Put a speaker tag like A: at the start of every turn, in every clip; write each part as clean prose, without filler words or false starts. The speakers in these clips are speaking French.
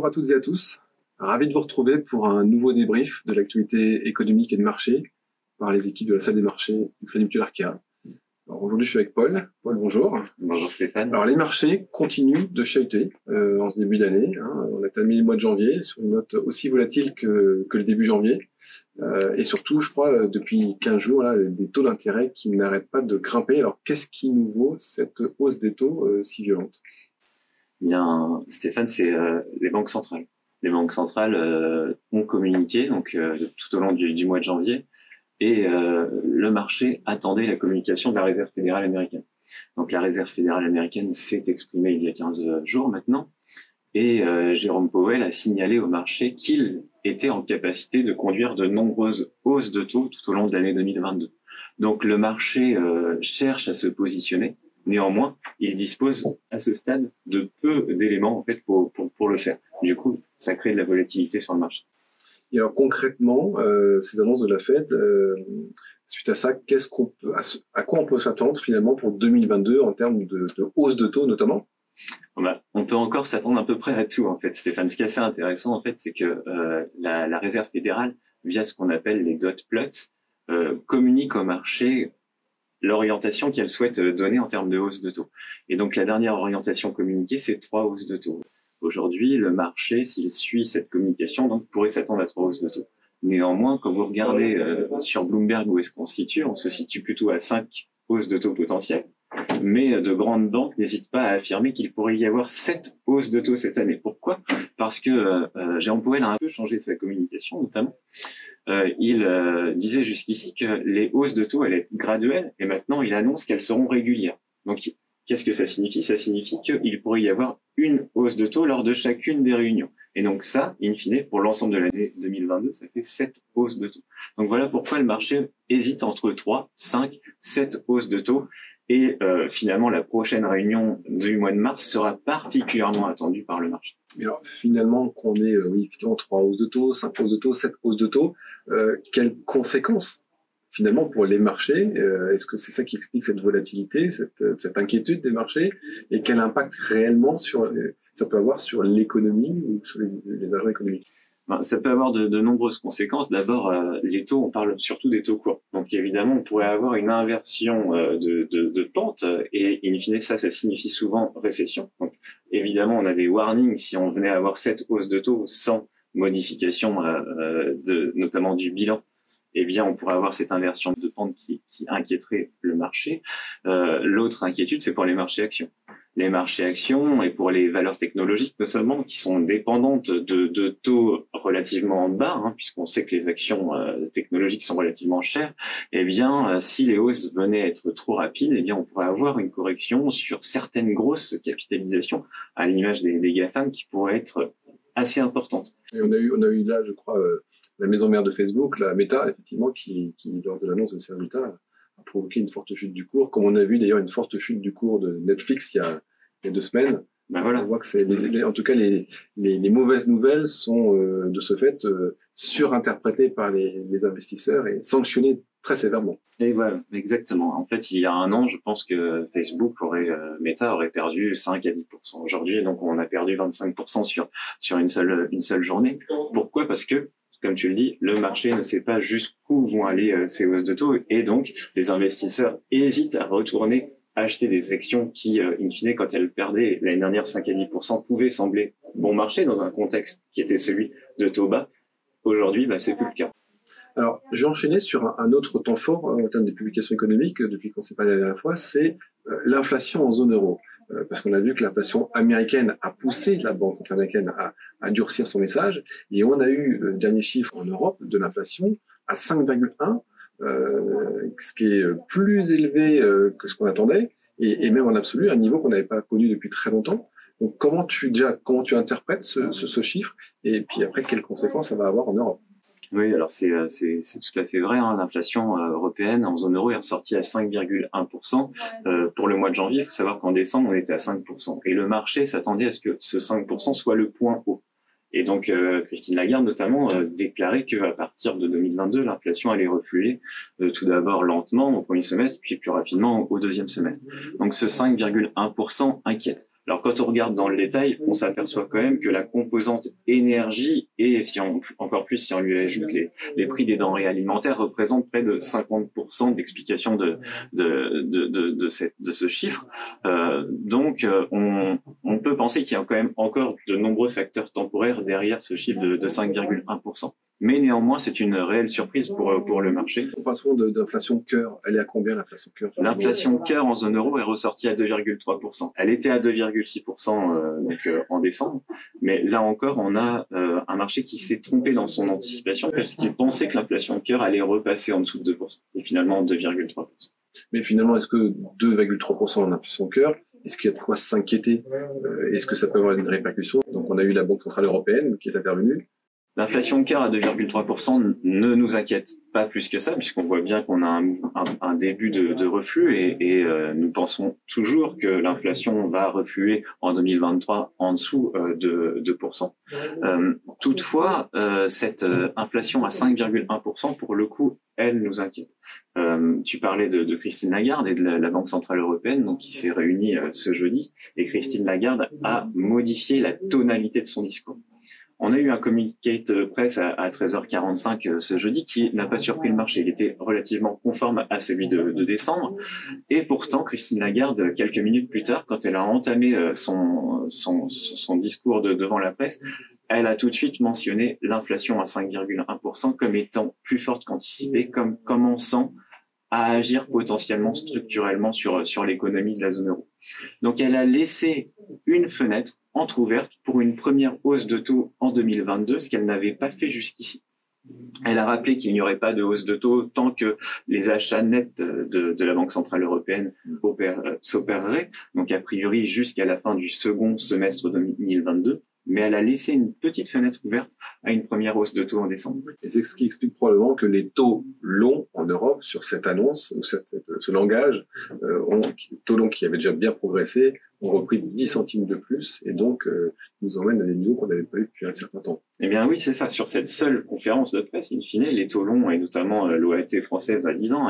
A: Bonjour à toutes et à tous. Ravi de vous retrouver pour un nouveau débrief de l'actualité économique et de marché par les équipes de la salle des marchés du Crédit Mutuel Arkéa. Alors aujourd'hui, je suis avec Paul. Paul, bonjour.
B: Bonjour Stéphane.
A: Alors les marchés continuent de chahuter en ce début d'année. On a terminé le mois de janvier sur une note aussi volatile que le début janvier. Et surtout, je crois, depuis 15 jours, là, des taux d'intérêt qui n'arrêtent pas de grimper. Alors qu'est-ce qui nous vaut cette hausse des taux si violente?
B: Bien, Stéphane, c'est les banques centrales. Les banques centrales ont communiqué donc tout au long du mois de janvier, et le marché attendait la communication de la Réserve fédérale américaine. Donc la Réserve fédérale américaine s'est exprimée il y a 15 jours maintenant, et Jérôme Powell a signalé au marché qu'il était en capacité de conduire de nombreuses hausses de taux tout au long de l'année 2022. Donc le marché cherche à se positionner. Néanmoins, il dispose à ce stade de peu d'éléments en fait pour le faire. Du coup, ça crée de la volatilité sur le marché.
A: Et alors concrètement, ces annonces de la Fed, suite à ça, à quoi on peut s'attendre finalement pour 2022 en termes de hausse de taux notamment?
B: On peut encore s'attendre à peu près à tout en fait, Stéphane. Ce qui est assez intéressant en fait, c'est que la Réserve fédérale, via ce qu'on appelle les dot plots, communique au marché l'orientation qu'elle souhaite donner en termes de hausse de taux. Et donc la dernière orientation communiquée, c'est 3 hausses de taux. Aujourd'hui, le marché, s'il suit cette communication, donc pourrait s'attendre à 3 hausses de taux. Néanmoins, quand vous regardez sur Bloomberg où est-ce qu'on se situe plutôt à 5 hausses de taux potentielles. Mais de grandes banques n'hésitent pas à affirmer qu'il pourrait y avoir 7 hausses de taux cette année. Pourquoi? Parce que Jérôme Powell a un peu changé sa communication, notamment. Il disait jusqu'ici que les hausses de taux allaient être graduelles, et maintenant il annonce qu'elles seront régulières. Donc qu'est-ce que ça signifie? Ça signifie qu'il pourrait y avoir une hausse de taux lors de chacune des réunions. Et donc ça, in fine, pour l'ensemble de l'année 2022, ça fait 7 hausses de taux. Donc voilà pourquoi le marché hésite entre 3, 5, 7 hausses de taux. Et finalement, la prochaine réunion du mois de mars sera particulièrement attendue par le marché.
A: Mais alors, finalement, qu'on ait effectivement 3 hausses de taux, 5 hausses de taux, 7 hausses de taux, quelles conséquences finalement pour les marchés? Est-ce que c'est ça qui explique cette volatilité, cette inquiétude des marchés? Et quel impact réellement ça peut avoir sur l'économie ou sur les agents économiques?
B: Ça peut avoir de nombreuses conséquences. D'abord, les taux, on parle surtout des taux courts. Donc évidemment, on pourrait avoir une inversion de pente, et in fine, ça signifie souvent récession. Donc évidemment, on a des warnings si on venait avoir cette hausse de taux sans modification notamment du bilan. Eh bien, on pourrait avoir cette inversion de pente qui inquiéterait le marché. L'autre inquiétude, c'est pour les marchés actions. Les marchés actions, et pour les valeurs technologiques notamment, qui sont dépendantes de taux relativement bas, puisqu'on sait que les actions technologiques sont relativement chères. Eh bien, si les hausses venaient être trop rapides, eh bien, on pourrait avoir une correction sur certaines grosses capitalisations, à l'image des GAFAM, qui pourraient être assez importantes.
A: Et on a eu là, je crois, la maison mère de Facebook, la Meta, effectivement, qui lors de l'annonce de ses résultats, a provoqué une forte chute du cours, comme on a vu d'ailleurs une forte chute du cours de Netflix il y a 2 semaines.
B: Ben voilà.
A: On voit que en tout cas, les mauvaises nouvelles sont de ce fait surinterprétées par les investisseurs et sanctionnées très sévèrement.
B: Et voilà, exactement. En fait, il y a un an, je pense que Facebook Meta aurait perdu 5 à 10%. Aujourd'hui, donc, on a perdu 25% sur une seule journée. Pourquoi? Parce que, comme tu le dis, le marché ne sait pas jusqu'où vont aller ces hausses de taux, et donc les investisseurs hésitent à retourner acheter des actions qui, in fine, quand elles perdaient l'année dernière 5 à 10%, pouvaient sembler bon marché dans un contexte qui était celui de taux bas. Aujourd'hui, c'est plus le cas.
A: Alors, je vais enchaîner sur un autre temps fort en termes de publications économiques depuis qu'on s'est parlé la dernière fois, c'est l'inflation en zone euro. Parce qu'on a vu que l'inflation américaine a poussé la banque américaine à durcir son message, et on a eu le dernier chiffre en Europe de l'inflation à 5,1, ce qui est plus élevé que ce qu'on attendait, et même en absolu, un niveau qu'on n'avait pas connu depuis très longtemps. Donc comment tu interprètes ce chiffre, et puis après, quelles conséquences ça va avoir en Europe?
B: Oui, alors c'est tout à fait vrai. L'inflation européenne en zone euro est ressortie à 5,1% pour le mois de janvier. Il faut savoir qu'en décembre, on était à 5%. Et le marché s'attendait à ce que ce 5% soit le point haut. Et donc, Christine Lagarde, notamment, déclarait qu'à partir de 2022, l'inflation allait refluer tout d'abord lentement au premier semestre, puis plus rapidement au deuxième semestre. Donc, ce 5,1% inquiète. Alors quand on regarde dans le détail, on s'aperçoit quand même que la composante énergie et encore plus si on lui ajoute les prix des denrées alimentaires représentent près de 50% d'explication de ce chiffre. Donc on peut penser qu'il y a quand même encore de nombreux facteurs temporaires derrière ce chiffre de 5,1%. Mais néanmoins, c'est une réelle surprise pour le marché.
A: On parle souvent d'inflation cœur. Elle est à combien l'inflation cœur?
B: L'inflation cœur en zone euro est ressortie à 2,3%. Elle était à 2,6% en décembre. Mais là encore, on a un marché qui s'est trompé dans son anticipation parce qu'il pensait que l'inflation cœur allait repasser en dessous de 2%. Et finalement, 2,3%.
A: Mais finalement, est-ce que 2,3% en inflation cœur, est-ce qu'il y a de quoi s'inquiéter? Est-ce que ça peut avoir une répercussion? Donc on a eu la Banque Centrale Européenne qui est intervenue.
B: L'inflation cœur à 2,3% ne nous inquiète pas plus que ça, puisqu'on voit bien qu'on a un début de reflux et nous pensons toujours que l'inflation va refluer en 2023 en dessous de 2%. Toutefois, cette inflation à 5,1%, pour le coup, elle nous inquiète. Tu parlais de Christine Lagarde et de la Banque Centrale Européenne, donc qui s'est réunie ce jeudi, et Christine Lagarde a modifié la tonalité de son discours. On a eu un communiqué de presse à 13h45 ce jeudi qui n'a pas surpris le marché. Il était relativement conforme à celui de décembre. Et pourtant, Christine Lagarde, quelques minutes plus tard, quand elle a entamé son discours devant la presse, elle a tout de suite mentionné l'inflation à 5,1% comme étant plus forte qu'anticipée, comme commençant à agir potentiellement structurellement sur l'économie de la zone euro. Donc elle a laissé une fenêtre entrouverte pour une première hausse de taux en 2022, ce qu'elle n'avait pas fait jusqu'ici. Elle a rappelé qu'il n'y aurait pas de hausse de taux tant que les achats nets de la Banque Centrale Européenne s'opéreraient, donc a priori jusqu'à la fin du second semestre 2022. Mais elle a laissé une petite fenêtre ouverte à une première hausse de taux en décembre.
A: Et c'est ce qui explique probablement que les taux longs en Europe, sur cette annonce, ou ce langage, taux longs qui avaient déjà bien progressé, ont repris 10 centimes de plus, et donc nous emmènent à des niveaux qu'on n'avait pas eu depuis un certain temps.
B: Eh bien oui, c'est ça. Sur cette seule conférence de presse, in fine, les taux longs, et notamment l'OAT française à 10 ans,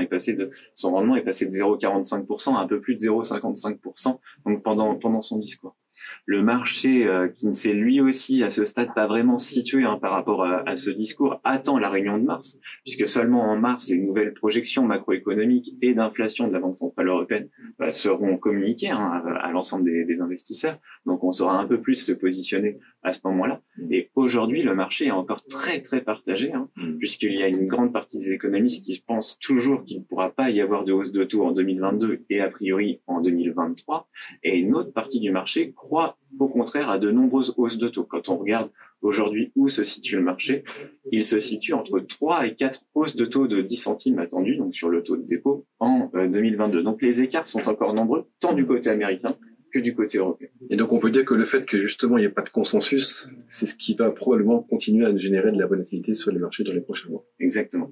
B: son rendement est passé de 0,45% à un peu plus de 0,55%, donc pendant son discours. Le marché, qui ne s'est lui aussi à ce stade pas vraiment situé par rapport à ce discours, attend la réunion de mars, puisque seulement en mars, les nouvelles projections macroéconomiques et d'inflation de la Banque Centrale Européenne seront communiquées à l'ensemble des investisseurs. Donc on saura un peu plus se positionner à ce moment-là. Et aujourd'hui, le marché est encore très très partagé, puisqu'il y a une grande partie des économistes qui pensent toujours qu'il ne pourra pas y avoir de hausse de taux en 2022 et a priori en 2023, et une autre partie du marché croit au contraire à de nombreuses hausses de taux. Quand on regarde aujourd'hui où se situe le marché, il se situe entre 3 et 4 hausses de taux de 10 centimes attendues, donc sur le taux de dépôt en 2022. Donc les écarts sont encore nombreux, tant du côté américain que du côté européen.
A: Et donc on peut dire que le fait que justement il n'y ait pas de consensus, c'est ce qui va probablement continuer à générer de la volatilité sur les marchés dans les prochains mois.
B: Exactement.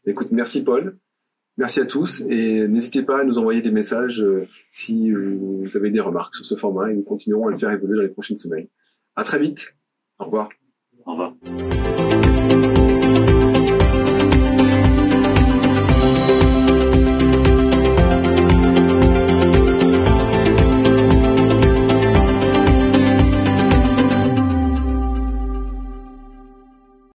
A: Écoute, merci Paul. Merci à tous et n'hésitez pas à nous envoyer des messages si vous avez des remarques sur ce format et nous continuerons à le faire évoluer dans les prochaines semaines. À très vite. Au revoir.
B: Au revoir.